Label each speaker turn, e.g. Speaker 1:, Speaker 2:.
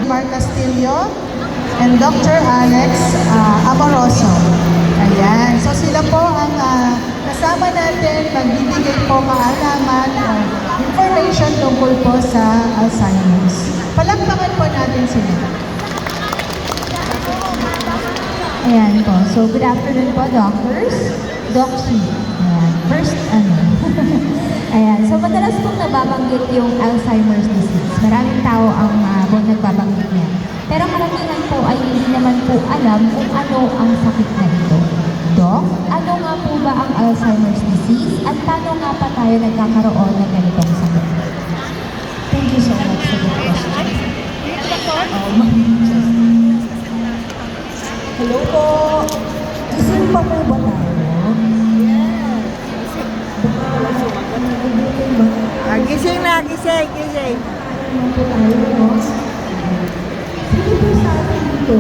Speaker 1: Mar Castillo and Dr. Alex Amoroso. Ayan. So sila po ang kasama natin, magbibigay po kaalaman o information tungkol po sa Alzheimer's. Palakpakan po natin sila.
Speaker 2: Ayan po. So, good afternoon po, doctors. Doc Chi. Ayan. First, Ayan. So, madalas pong nababanggit yung Alzheimer's disease. Maraming tao ang nagbabanggit niya. Pero karamihan po ay hindi naman po alam kung ano ang sakit na ito. Doc, ano nga po ba ang Alzheimer's disease at paano nga pa tayo nagkakaroon ng ganitong sakit?
Speaker 1: Thank you so much for the question.
Speaker 2: Hello po! Gising pa po ba tayo?
Speaker 3: Gising na, gising.
Speaker 2: Ano po tayo, no? Sino po sa atin dito